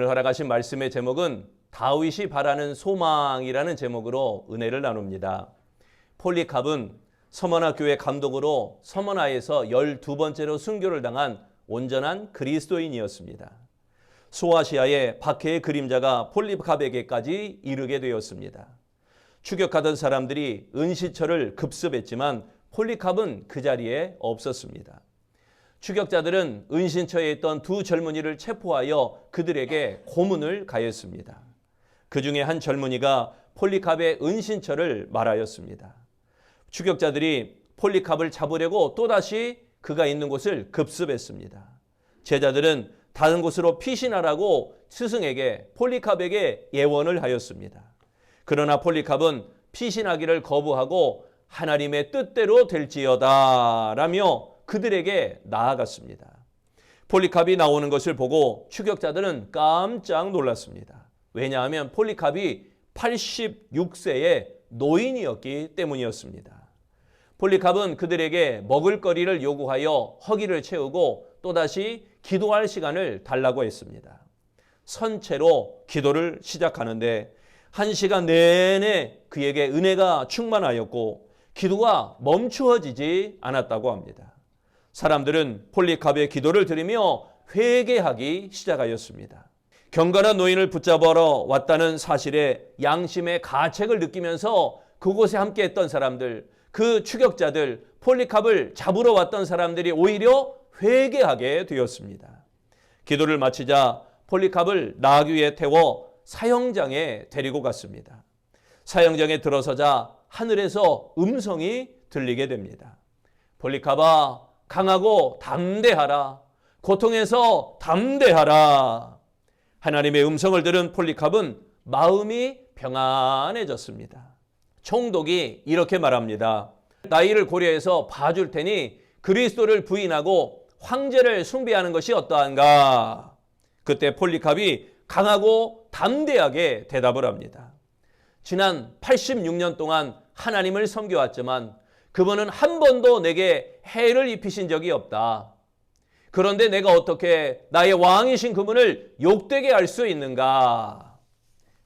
오늘 허락하신 말씀의 제목은 다윗이 바라는 소망이라는 제목으로 은혜를 나눕니다. 폴리캅은 서머나 교회 감독으로 서머나에서 12번째로 순교를 당한 온전한 그리스도인이었습니다. 소아시아의 박해의 그림자가 폴리캅에게까지 이르게 되었습니다. 추격하던 사람들이 은시처를 급습했지만 폴리캅은 그 자리에 없었습니다. 추격자들은 은신처에 있던 두 젊은이를 체포하여 그들에게 고문을 가했습니다. 그 중에 한 젊은이가 폴리캅의 은신처를 말하였습니다. 추격자들이 폴리캅을 잡으려고 또다시 그가 있는 곳을 급습했습니다. 제자들은 다른 곳으로 피신하라고 스승에게 폴리캅에게 예원을 하였습니다. 그러나 폴리캅은 피신하기를 거부하고 하나님의 뜻대로 될지어다 라며 그들에게 나아갔습니다. 폴리캅이 나오는 것을 보고 추격자들은 깜짝 놀랐습니다. 왜냐하면 폴리캅이 86세의 노인이었기 때문이었습니다. 폴리캅은 그들에게 먹을 거리를 요구하여 허기를 채우고 또다시 기도할 시간을 달라고 했습니다. 선체로 기도를 시작하는데 1시간 내내 그에게 은혜가 충만하였고 기도가 멈추어지지 않았다고 합니다. 사람들은 폴리캅의 기도를 들으며 회개하기 시작하였습니다. 경건한 노인을 붙잡으러 왔다는 사실에 양심의 가책을 느끼면서 그곳에 함께했던 사람들, 그 추격자들, 폴리캅을 잡으러 왔던 사람들이 오히려 회개하게 되었습니다. 기도를 마치자 폴리캅을 나귀 위에 태워 사형장에 데리고 갔습니다. 사형장에 들어서자 하늘에서 음성이 들리게 됩니다. 폴리캅아, 강하고 담대하라. 고통에서 담대하라. 하나님의 음성을 들은 폴리캅은 마음이 평안해졌습니다. 총독이 이렇게 말합니다. 나이를 고려해서 봐줄 테니 그리스도를 부인하고 황제를 숭배하는 것이 어떠한가? 그때 폴리캅이 강하고 담대하게 대답을 합니다. 지난 86년 동안 하나님을 섬겨왔지만 그분은 한 번도 내게 해를 입히신 적이 없다. 그런데 내가 어떻게 나의 왕이신 그분을 욕되게 할 수 있는가?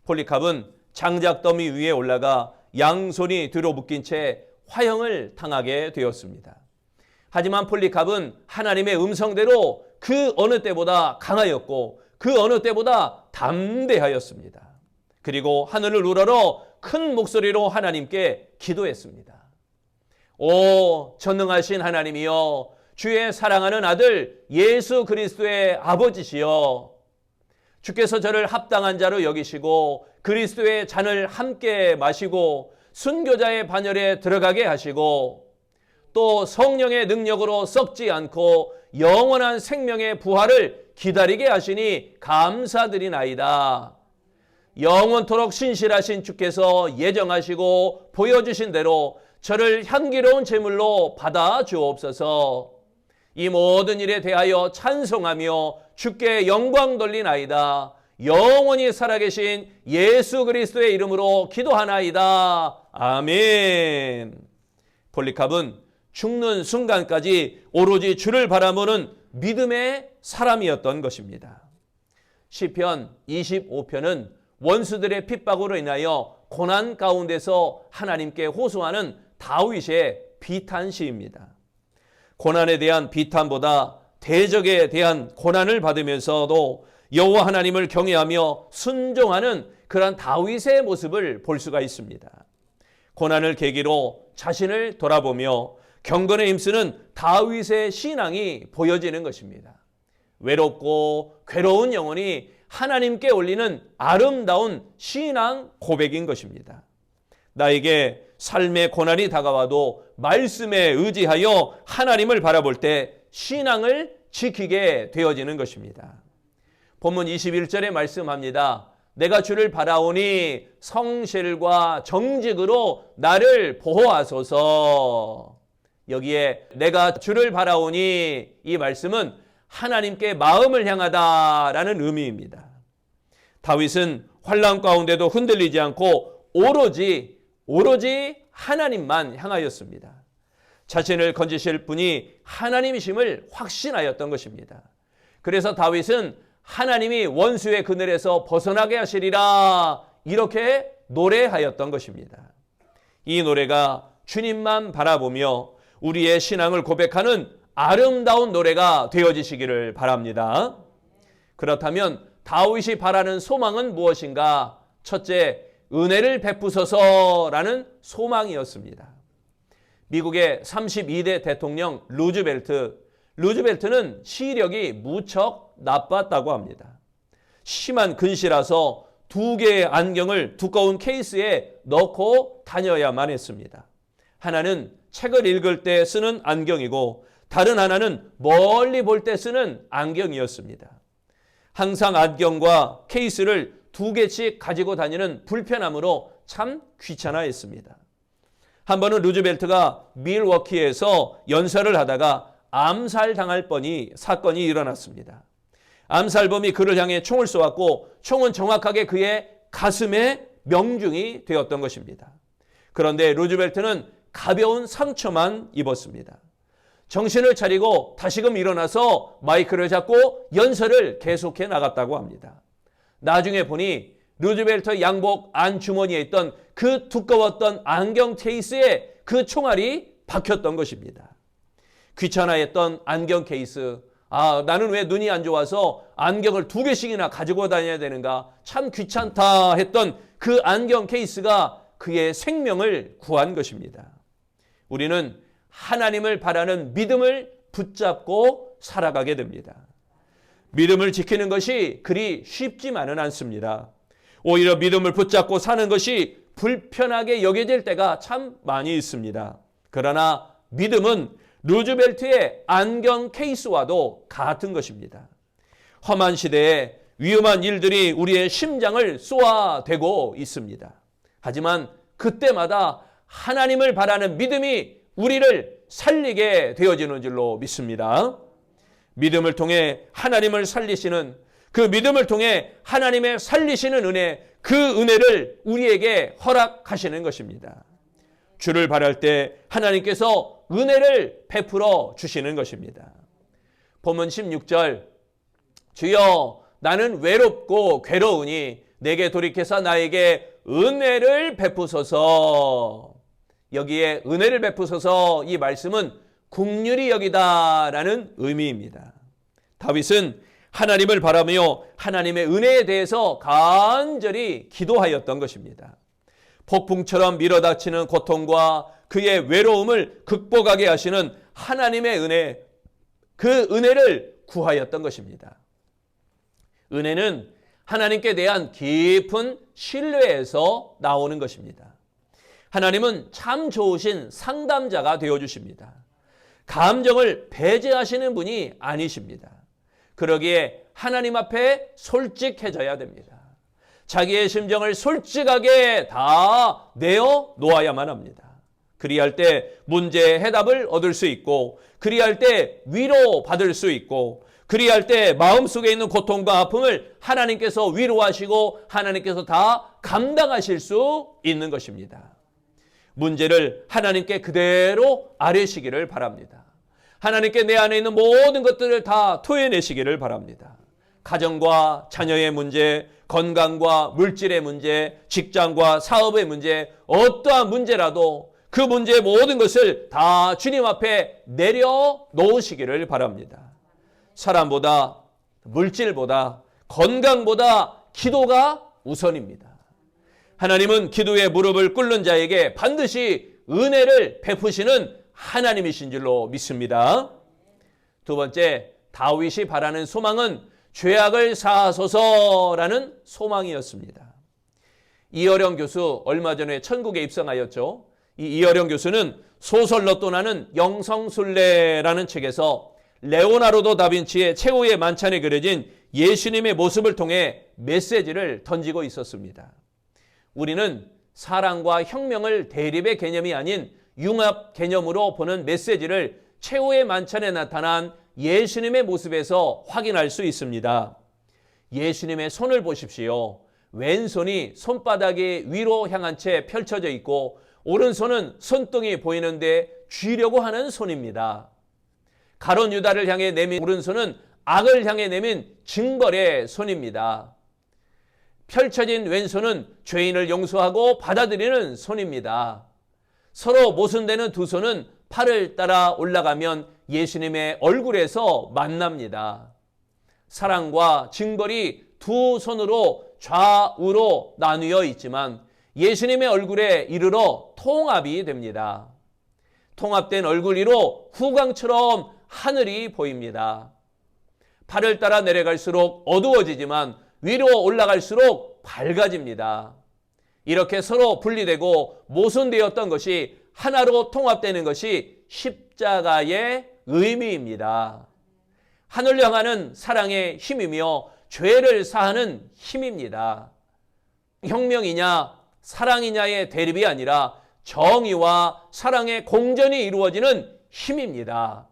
폴리캅은 장작더미 위에 올라가 양손이 뒤로 묶인 채 화형을 당하게 되었습니다. 하지만 폴리캅은 하나님의 음성대로 그 어느 때보다 강하였고 그 어느 때보다 담대하였습니다. 그리고 하늘을 우러러 큰 목소리로 하나님께 기도했습니다. 오 전능하신 하나님이여, 주의 사랑하는 아들 예수 그리스도의 아버지시여, 주께서 저를 합당한 자로 여기시고 그리스도의 잔을 함께 마시고 순교자의 반열에 들어가게 하시고 또 성령의 능력으로 썩지 않고 영원한 생명의 부활을 기다리게 하시니 감사드리나이다. 영원토록 신실하신 주께서 예정하시고 보여주신 대로 저를 향기로운 제물로 받아 주옵소서. 이 모든 일에 대하여 찬송하며 주께 영광 돌리나이다. 영원히 살아계신 예수 그리스도의 이름으로 기도하나이다. 아멘. 폴리캅은 죽는 순간까지 오로지 주를 바라보는 믿음의 사람이었던 것입니다. 시편 25편은 원수들의 핍박으로 인하여 고난 가운데서 하나님께 호소하는 다윗의 비탄시입니다. 고난에 대한 비탄보다 대적에 대한 고난을 받으면서도 여호와 하나님을 경외하며 순종하는 그런 다윗의 모습을 볼 수가 있습니다. 고난을 계기로 자신을 돌아보며 경건에 힘쓰는 다윗의 신앙이 보여지는 것입니다. 외롭고 괴로운 영혼이 하나님께 올리는 아름다운 신앙 고백인 것입니다. 나에게 삶의 고난이 다가와도 말씀에 의지하여 하나님을 바라볼 때 신앙을 지키게 되어지는 것입니다. 본문 21절에 말씀합니다. 내가 주를 바라오니 성실과 정직으로 나를 보호하소서. 여기에 내가 주를 바라오니 이 말씀은 하나님께 마음을 향하다라는 의미입니다. 다윗은 환난 가운데도 흔들리지 않고 오로지 하나님만 향하였습니다. 자신을 건지실 분이 하나님이심을 확신하였던 것입니다. 그래서 다윗은 하나님이 원수의 그늘에서 벗어나게 하시리라 이렇게 노래하였던 것입니다. 이 노래가 주님만 바라보며 우리의 신앙을 고백하는 아름다운 노래가 되어지시기를 바랍니다. 그렇다면 다윗이 바라는 소망은 무엇인가? 첫째, 은혜를 베푸소서라는 소망이었습니다. 미국의 32대 대통령 루즈벨트는 시력이 무척 나빴다고 합니다. 심한 근시라서 2개의 안경을 두꺼운 케이스에 넣고 다녀야만 했습니다. 하나는 책을 읽을 때 쓰는 안경이고 다른 하나는 멀리 볼 때 쓰는 안경이었습니다. 항상 안경과 케이스를 2개씩 가지고 다니는 불편함으로 참 귀찮아했습니다. 한 번은 루즈벨트가 밀워키에서 연설을 하다가 암살당할 사건이 일어났습니다. 암살범이 그를 향해 총을 쏘았고 총은 정확하게 그의 가슴에 명중이 되었던 것입니다. 그런데 루즈벨트는 가벼운 상처만 입었습니다. 정신을 차리고 다시금 일어나서 마이크를 잡고 연설을 계속해 나갔다고 합니다. 나중에 보니 루즈벨트 양복 안주머니에 있던 그 두꺼웠던 안경 케이스에 그 총알이 박혔던 것입니다. 귀찮아했던 안경 케이스. 나는 왜 눈이 안 좋아서 안경을 2개씩이나 가지고 다녀야 되는가? 참 귀찮다 했던 그 안경 케이스가 그의 생명을 구한 것입니다. 우리는 하나님을 바라는 믿음을 붙잡고 살아가게 됩니다. 믿음을 지키는 것이 그리 쉽지만은 않습니다. 오히려 믿음을 붙잡고 사는 것이 불편하게 여겨질 때가 참 많이 있습니다. 그러나 믿음은 루즈벨트의 안경 케이스와도 같은 것입니다. 험한 시대에 위험한 일들이 우리의 심장을 쏘아대고 있습니다. 하지만 그때마다 하나님을 바라는 믿음이 우리를 살리게 되어지는 줄로 믿습니다. 믿음을 통해 하나님을 살리시는 그 믿음을 통해 하나님의 살리시는 은혜, 그 은혜를 우리에게 허락하시는 것입니다. 주를 바랄 때 하나님께서 은혜를 베풀어 주시는 것입니다. 본문 16절, 주여 나는 외롭고 괴로우니 내게 돌이켜서 나에게 은혜를 베푸소서. 여기에 은혜를 베푸소서 이 말씀은 긍휼히 여기다라는 의미입니다. 다윗은 하나님을 바라며 하나님의 은혜에 대해서 간절히 기도하였던 것입니다. 폭풍처럼 밀어닥치는 고통과 그의 외로움을 극복하게 하시는 하나님의 은혜, 그 은혜를 구하였던 것입니다. 은혜는 하나님께 대한 깊은 신뢰에서 나오는 것입니다. 하나님은 참 좋으신 상담자가 되어주십니다. 감정을 배제하시는 분이 아니십니다. 그러기에 하나님 앞에 솔직해져야 됩니다. 자기의 심정을 솔직하게 다 내어놓아야만 합니다. 그리할 때 문제의 해답을 얻을 수 있고, 그리할 때 위로받을 수 있고, 그리할 때 마음속에 있는 고통과 아픔을 하나님께서 위로하시고 하나님께서 다 감당하실 수 있는 것입니다. 문제를 하나님께 그대로 아뢰시기를 바랍니다. 하나님께 내 안에 있는 모든 것들을 다 토해내시기를 바랍니다. 가정과 자녀의 문제, 건강과 물질의 문제, 직장과 사업의 문제, 어떠한 문제라도 그 문제의 모든 것을 다 주님 앞에 내려놓으시기를 바랍니다. 사람보다, 물질보다, 건강보다 기도가 우선입니다. 하나님은 기도에 무릎을 꿇는 자에게 반드시 은혜를 베푸시는 하나님이신 줄로 믿습니다. 두 번째, 다윗이 바라는 소망은 죄악을 사하소서라는 소망이었습니다. 이어령 교수 얼마 전에 천국에 입성하였죠. 이 이어령 교수는 소설로 떠나는 영성순례라는 책에서 레오나르도 다빈치의 최후의 만찬에 그려진 예수님의 모습을 통해 메시지를 던지고 있었습니다. 우리는 사랑과 혁명을 대립의 개념이 아닌 융합 개념으로 보는 메시지를 최후의 만찬에 나타난 예수님의 모습에서 확인할 수 있습니다. 예수님의 손을 보십시오. 왼손이 손바닥이 위로 향한 채 펼쳐져 있고 오른손은 손등이 보이는데 쥐려고 하는 손입니다. 가룟 유다를 향해 내민 오른손은 악을 향해 내민 징벌의 손입니다. 펼쳐진 왼손은 죄인을 용서하고 받아들이는 손입니다. 서로 모순되는 두 손은 팔을 따라 올라가면 예수님의 얼굴에서 만납니다. 사랑과 징벌이 두 손으로 좌우로 나뉘어 있지만 예수님의 얼굴에 이르러 통합이 됩니다. 통합된 얼굴 위로 후광처럼 하늘이 보입니다. 팔을 따라 내려갈수록 어두워지지만 위로 올라갈수록 밝아집니다. 이렇게 서로 분리되고 모순되었던 것이 하나로 통합되는 것이 십자가의 의미입니다. 하늘을 향하는 사랑의 힘이며 죄를 사하는 힘입니다. 혁명이냐 사랑이냐의 대립이 아니라 정의와 사랑의 공존이 이루어지는 힘입니다.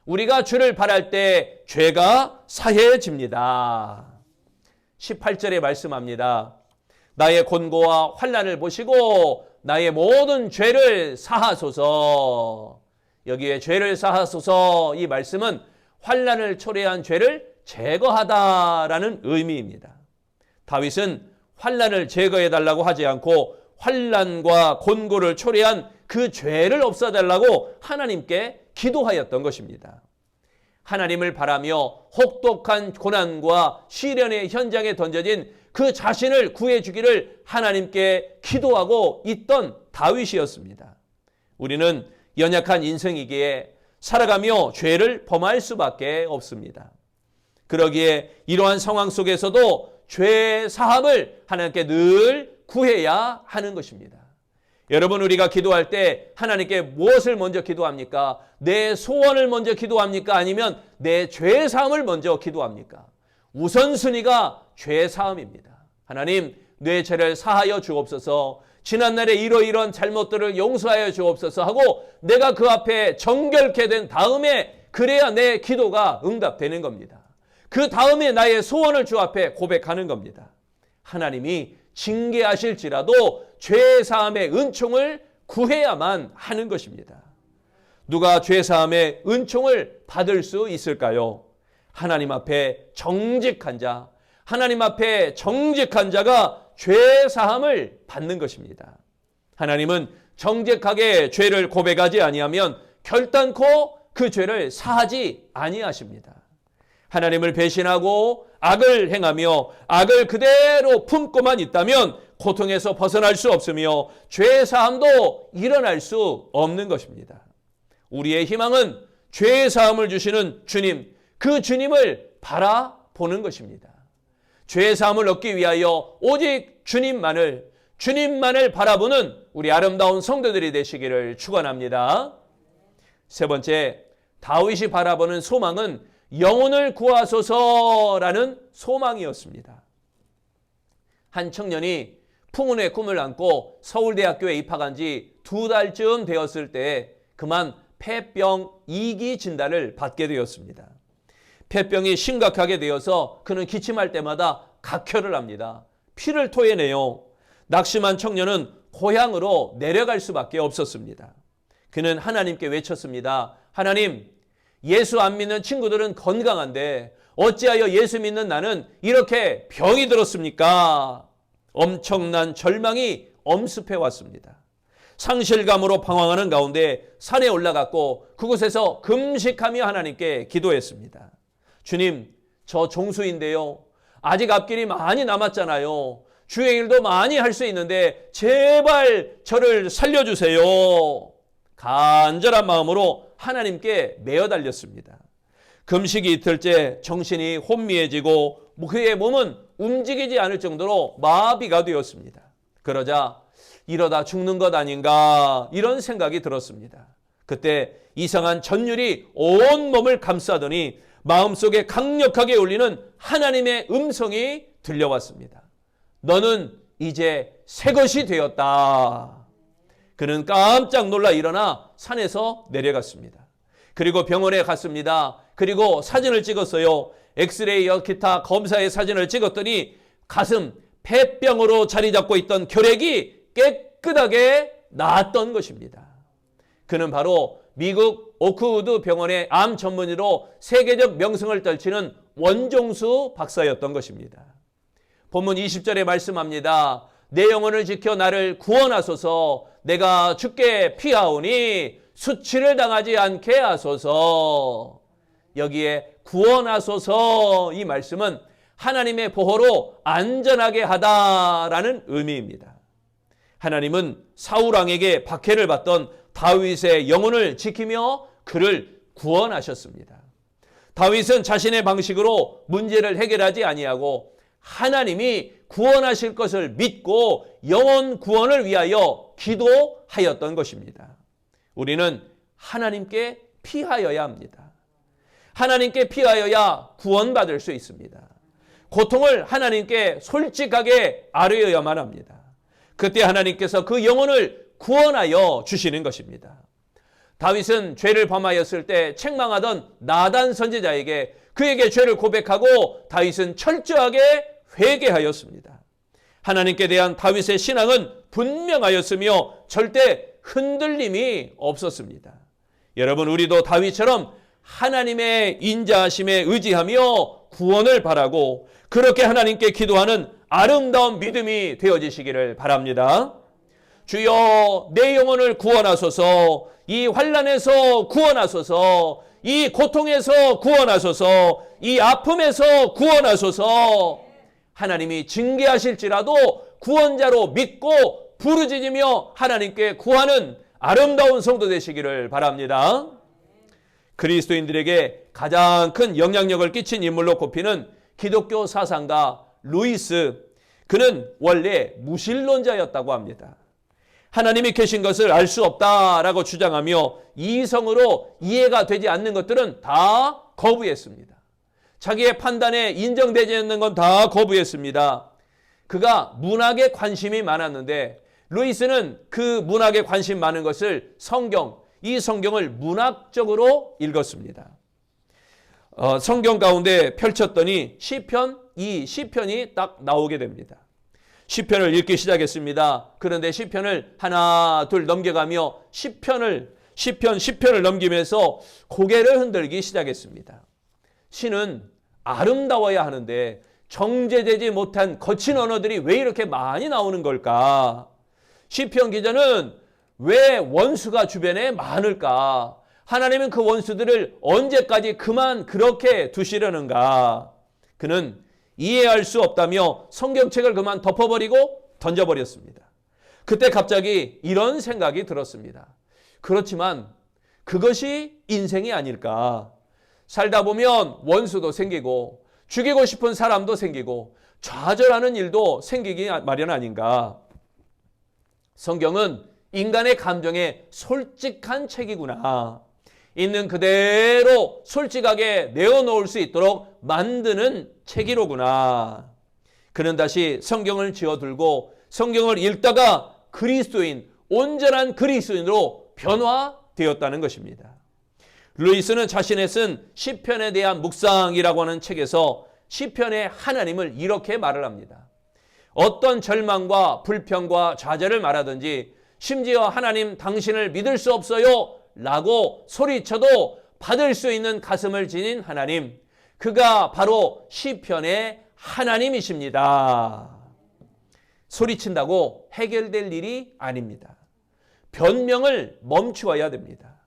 우리가 주를 바랄 때 죄가 사해집니다. 18절에 말씀합니다. 나의 곤고와 환난을 보시고 나의 모든 죄를 사하소서. 여기에 죄를 사하소서 이 말씀은 환난을 초래한 죄를 제거하다라는 의미입니다. 다윗은 환난을 제거해달라고 하지 않고 환난과 곤고를 초래한 그 죄를 없애달라고 하나님께 기도하였던 것입니다. 하나님을 바라며 혹독한 고난과 시련의 현장에 던져진 그 자신을 구해주기를 하나님께 기도하고 있던 다윗이었습니다. 우리는 연약한 인생이기에 살아가며 죄를 범할 수밖에 없습니다. 그러기에 이러한 상황 속에서도 죄 사함을 하나님께 늘 구해야 하는 것입니다. 여러분, 우리가 기도할 때 하나님께 무엇을 먼저 기도합니까? 내 소원을 먼저 기도합니까? 아니면 내 죄 사함을 먼저 기도합니까? 우선순위가 죄 사함입니다. 하나님, 내 죄를 사하여 주옵소서. 지난날에 이러이러한 잘못들을 용서하여 주옵소서 하고 내가 그 앞에 정결케 된 다음에 그래야 내 기도가 응답되는 겁니다. 그 다음에 나의 소원을 주 앞에 고백하는 겁니다. 하나님이 징계하실지라도 죄 사함의 은총을 구해야만 하는 것입니다. 누가 죄 사함의 은총을 받을 수 있을까요? 하나님 앞에 정직한 자, 하나님 앞에 정직한 자가 죄 사함을 받는 것입니다. 하나님은 정직하게 죄를 고백하지 아니하면 결단코 그 죄를 사하지 아니하십니다. 하나님을 배신하고 악을 행하며 악을 그대로 품고만 있다면 고통에서 벗어날 수 없으며 죄 사함도 일어날 수 없는 것입니다. 우리의 희망은 죄 사함을 주시는 주님, 그 주님을 바라보는 것입니다. 죄 사함을 얻기 위하여 오직 주님만을 바라보는 우리 아름다운 성도들이 되시기를 축원합니다. 세 번째, 다윗이 바라보는 소망은 영혼을 구하소서라는 소망이었습니다. 한 청년이 풍운의 꿈을 안고 서울대학교에 입학한 지 2달쯤 되었을 때 그만 폐병 2기 진단을 받게 되었습니다. 폐병이 심각하게 되어서 그는 기침할 때마다 각혈을 합니다. 피를 토해내요. 낙심한 청년은 고향으로 내려갈 수밖에 없었습니다. 그는 하나님께 외쳤습니다. 하나님, 예수 안 믿는 친구들은 건강한데 어찌하여 예수 믿는 나는 이렇게 병이 들었습니까? 엄청난 절망이 엄습해 왔습니다. 상실감으로 방황하는 가운데 산에 올라갔고 그곳에서 금식하며 하나님께 기도했습니다. 주님, 저 종수인데요. 아직 앞길이 많이 남았잖아요. 주의 일도 많이 할 수 있는데 제발 저를 살려주세요. 간절한 마음으로 하나님께 매어 달렸습니다. 금식이 이틀째 정신이 혼미해지고 그의 몸은 움직이지 않을 정도로 마비가 되었습니다. 그러자 이러다 죽는 것 아닌가 이런 생각이 들었습니다. 그때 이상한 전율이 온 몸을 감싸더니 마음속에 강력하게 울리는 하나님의 음성이 들려왔습니다. 너는 이제 새 것이 되었다. 그는 깜짝 놀라 일어나 산에서 내려갔습니다. 그리고 병원에 갔습니다. 그리고 사진을 찍었어요. 엑스레이와 기타 검사의 사진을 찍었더니 가슴, 폐병으로 자리 잡고 있던 결핵이 깨끗하게 나았던 것입니다. 그는 바로 미국 오크우드 병원의 암 전문의로 세계적 명성을 떨치는 원종수 박사였던 것입니다. 본문 20절에 말씀합니다. 내 영혼을 지켜 나를 구원하소서. 내가 주께 피하오니 수치를 당하지 않게 하소서. 여기에 구원하소서 이 말씀은 하나님의 보호로 안전하게 하다라는 의미입니다. 하나님은 사울왕에게 박해를 받던 다윗의 영혼을 지키며 그를 구원하셨습니다. 다윗은 자신의 방식으로 문제를 해결하지 아니하고 하나님이 구원하실 것을 믿고 영혼 구원을 위하여 기도하였던 것입니다. 우리는 하나님께 피하여야 합니다. 하나님께 피하여야 구원받을 수 있습니다. 고통을 하나님께 솔직하게 아뢰어야만 합니다. 그때 하나님께서 그 영혼을 구원하여 주시는 것입니다. 다윗은 죄를 범하였을 때 책망하던 나단 선지자에게 그에게 죄를 고백하고 다윗은 철저하게 회개하였습니다. 하나님께 대한 다윗의 신앙은 분명하였으며 절대 흔들림이 없었습니다. 여러분, 우리도 다윗처럼 하나님의 인자하심에 의지하며 구원을 바라고 그렇게 하나님께 기도하는 아름다운 믿음이 되어지시기를 바랍니다. 주여, 내 영혼을 구원하소서. 이 환난에서 구원하소서. 이 고통에서 구원하소서. 이 아픔에서 구원하소서. 하나님이 징계하실지라도 구원자로 믿고 부르짖으며 하나님께 구하는 아름다운 성도 되시기를 바랍니다. 그리스도인들에게 가장 큰 영향력을 끼친 인물로 꼽히는 기독교 사상가 루이스, 그는 원래 무신론자였다고 합니다. 하나님이 계신 것을 알 수 없다라고 주장하며 이성으로 이해가 되지 않는 것들은 다 거부했습니다. 자기의 판단에 인정되지 않는 건 다 거부했습니다. 그가 문학에 관심이 많았는데 루이스는 그 문학에 관심 많은 것을 이 성경을 문학적으로 읽었습니다. 성경 가운데 펼쳤더니 이 시편이 딱 나오게 됩니다. 시편을 읽기 시작했습니다. 그런데 시편을 하나 둘 넘겨가며 시편을 넘기면서 고개를 흔들기 시작했습니다. 시는 아름다워야 하는데 정제되지 못한 거친 언어들이 왜 이렇게 많이 나오는 걸까? 시편 기자는 왜 원수가 주변에 많을까? 하나님은 그 원수들을 언제까지 그만 그렇게 두시려는가? 그는 이해할 수 없다며 성경책을 그만 덮어버리고 던져버렸습니다. 그때 갑자기 이런 생각이 들었습니다. 그렇지만 그것이 인생이 아닐까? 살다 보면 원수도 생기고 죽이고 싶은 사람도 생기고 좌절하는 일도 생기기 마련 아닌가? 성경은 인간의 감정에 솔직한 책이구나. 있는 그대로 솔직하게 내어놓을 수 있도록 만드는 책이로구나. 그는 다시 성경을 쥐어들고 성경을 읽다가 온전한 그리스도인으로 변화되었다는 것입니다. 루이스는 자신의 쓴 시편에 대한 묵상이라고 하는 책에서 시편의 하나님을 이렇게 말을 합니다. 어떤 절망과 불평과 좌절을 말하든지 심지어 하나님 당신을 믿을 수 없어요 라고 소리쳐도 받을 수 있는 가슴을 지닌 하나님, 그가 바로 시편의 하나님이십니다. 소리친다고 해결될 일이 아닙니다. 변명을 멈추어야 됩니다.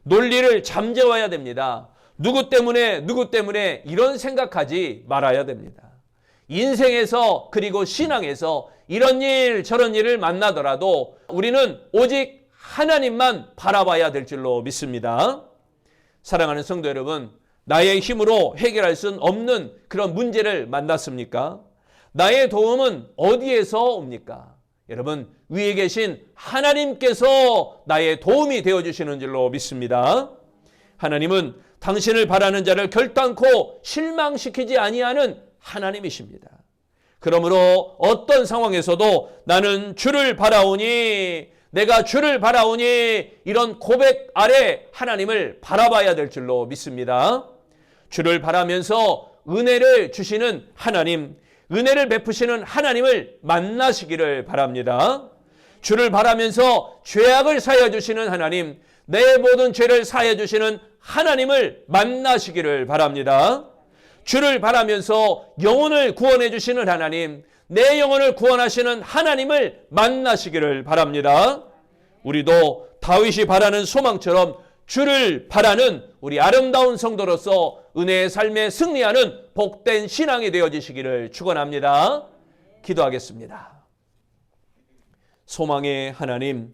논리를 잠재워야 됩니다. 누구 때문에 이런 생각하지 말아야 됩니다. 인생에서 그리고 신앙에서 이런 일 저런 일을 만나더라도 우리는 오직 하나님만 바라봐야 될 줄로 믿습니다. 사랑하는 성도 여러분, 나의 힘으로 해결할 수 없는 그런 문제를 만났습니까? 나의 도움은 어디에서 옵니까? 여러분, 위에 계신 하나님께서 나의 도움이 되어주시는 줄로 믿습니다. 하나님은 당신을 바라는 자를 결단코 실망시키지 아니하는 하나님이십니다. 그러므로 어떤 상황에서도 나는 주를 바라오니, 내가 주를 바라오니, 이런 고백 아래 하나님을 바라봐야 될 줄로 믿습니다. 주를 바라면서 은혜를 주시는 하나님, 은혜를 베푸시는 하나님을 만나시기를 바랍니다. 주를 바라면서 죄악을 사하여 주시는 하나님, 내 모든 죄를 사해 주시는 하나님을 만나시기를 바랍니다. 주를 바라면서 영혼을 구원해 주시는 하나님, 내 영혼을 구원하시는 하나님을 만나시기를 바랍니다. 우리도 다윗이 바라는 소망처럼 주를 바라는 우리 아름다운 성도로서 은혜의 삶에 승리하는 복된 신앙이 되어지시기를 축원합니다. 기도하겠습니다. 소망의 하나님,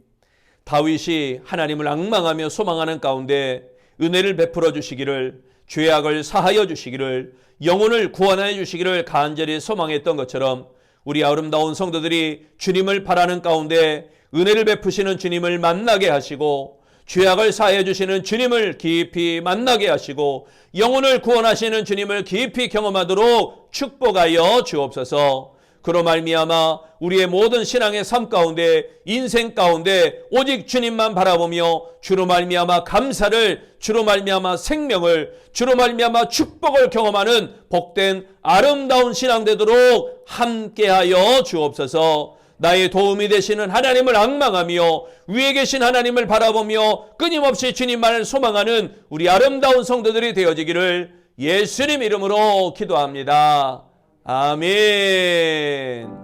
다윗이 하나님을 앙망하며 소망하는 가운데 은혜를 베풀어 주시기를, 죄악을 사하여 주시기를, 영혼을 구원하여 주시기를 간절히 소망했던 것처럼 우리 아름다운 성도들이 주님을 바라는 가운데 은혜를 베푸시는 주님을 만나게 하시고, 죄악을 사해 주시는 주님을 깊이 만나게 하시고, 영혼을 구원하시는 주님을 깊이 경험하도록 축복하여 주옵소서. 그로 말미암아 우리의 모든 신앙의 삶 가운데, 인생 가운데 오직 주님만 바라보며 주로 말미암아 감사를, 주로 말미암아 생명을, 주로 말미암아 축복을 경험하는 복된 아름다운 신앙 되도록 함께하여 주옵소서. 나의 도움이 되시는 하나님을 앙망하며 위에 계신 하나님을 바라보며 끊임없이 주님만을 소망하는 우리 아름다운 성도들이 되어지기를 예수님 이름으로 기도합니다. 아멘.